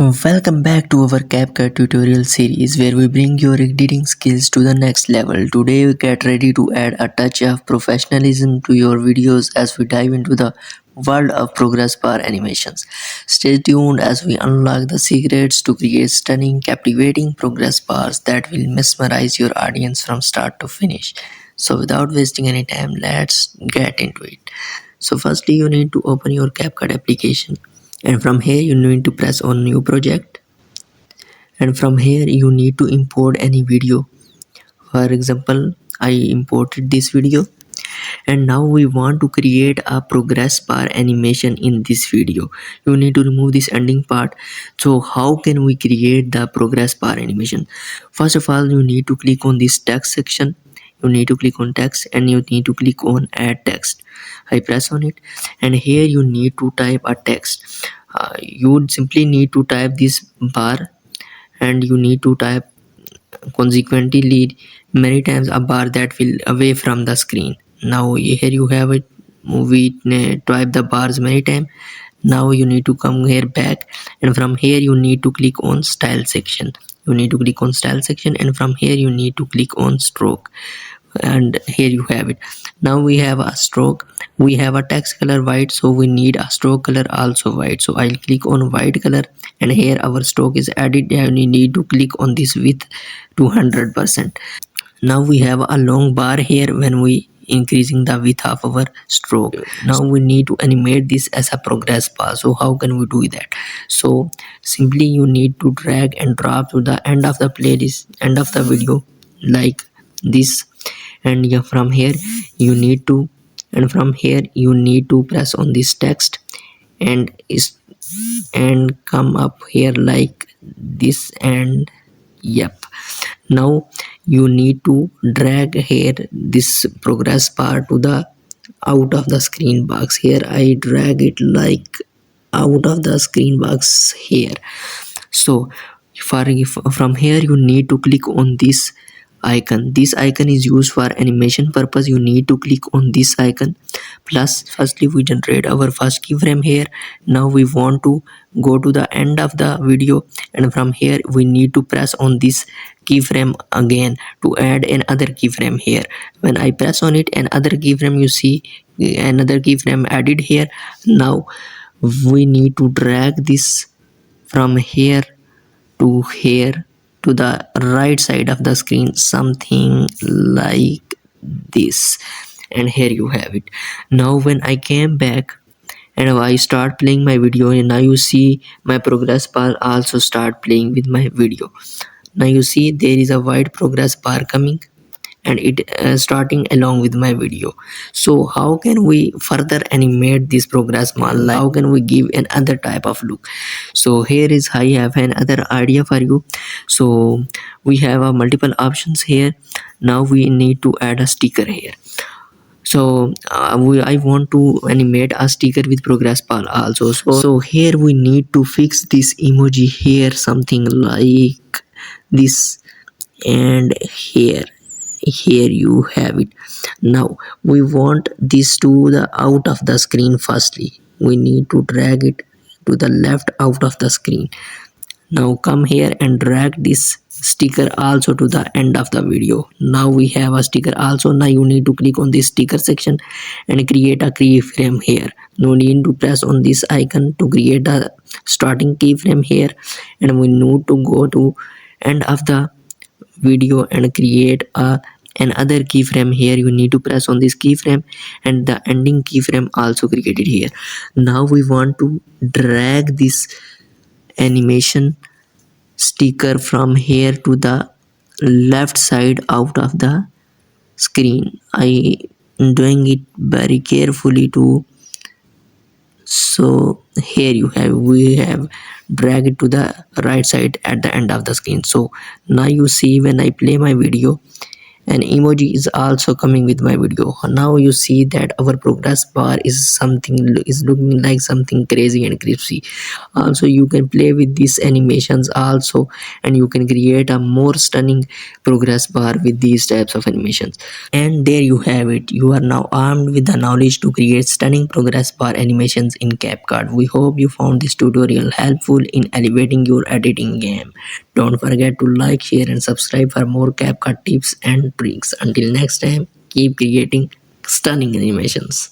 Welcome back to our CapCut tutorial series where we bring your editing skills to the next level. Today we get ready to add a touch of professionalism to your videos as we dive into the world of Progress Bar animations. Stay tuned as we unlock the secrets to create stunning, captivating progress bars that will mesmerize your audience from start to finish. So without wasting any time, let's get into it. So firstly you need to open your CapCut application, and from here you need to press on new project, and from here you need to import any video. For example, I imported this video, and now we want to create a progress bar animation in this video. You need to remove this ending part. So how can we create the progress bar animation? First of all, you need to click on this text section. You need to click on text and you need to click on add text. I press on it, and here you need to type a text. You would simply need to type this bar, and you need to type consequently many times a bar that will away from the screen. Now here you have it. We type the bars many times. Now you need to come here back, and from here you need to click on style section. You need to click on style section, and from here you need to click on stroke, and here you have it. Now we have a stroke, we have a text color white, so we need a stroke color also white. So I'll click on white color, and here our stroke is added, and we need to click on this width to 100%. Now we have a long bar here when we increasing the width of our stroke. Now we need to animate this as a progress bar. So how can we do that? So simply you need to drag and drop to the end of the playlist, end of the video, like this. And yeah, from here you need to, and from here you need to press on this text and is and come up here like this, and yep. Now you need to drag here this progress bar to the out of the screen box. Here I drag it like out of the screen box here. So from here you need to click on this icon. This icon is used for animation purpose. You need to click on this icon. Plus firstly we generate our first keyframe here. Now we want to go to the end of the video, and from here we need to press on this keyframe again to add another keyframe here. When I press on it, another keyframe, you see another keyframe added here. Now we need to drag this from here to here to the right side of the screen, something like this, and here you have it. Now when I came back and I start playing my video, and now you see my progress bar also start playing with my video. Now you see there is a white progress bar coming, and it starting along with my video. So how can we further animate this progress bar? Like how can we give another type of look? So here is I have another idea for you. So we have a multiple options here. Now we need to add a sticker here. So I want to animate a sticker with progress bar also. So here we need to fix this emoji here, something like this, and here you have it. Now we want this to the out of the screen. Firstly we need to drag it to the left out of the screen. Now come here and drag this sticker also to the end of the video. Now we have a sticker also. Now you need to click on this sticker section and create a keyframe here. No need to press on this icon to create a starting keyframe here, and we need to go to end of the video and create another keyframe here. You need to press on this keyframe, and the ending keyframe also created here. Now we want to drag this animation sticker from here to the left side out of the screen. I am doing it very carefully too. So here you have, we have drag it to the right side at the end of the screen. So now you see when I play my video, An emoji is also coming with my video. Now you see that our progress bar is looking like something crazy and crispy. Also you can play with these animations also, and you can create a more stunning progress bar with these types of animations. And there you have it. You are now armed with the knowledge to create stunning progress bar animations in CapCut. We hope you found this tutorial helpful in elevating your editing game. Don't forget to like, share and subscribe for more CapCut tips and tricks. Until next time, keep creating stunning animations.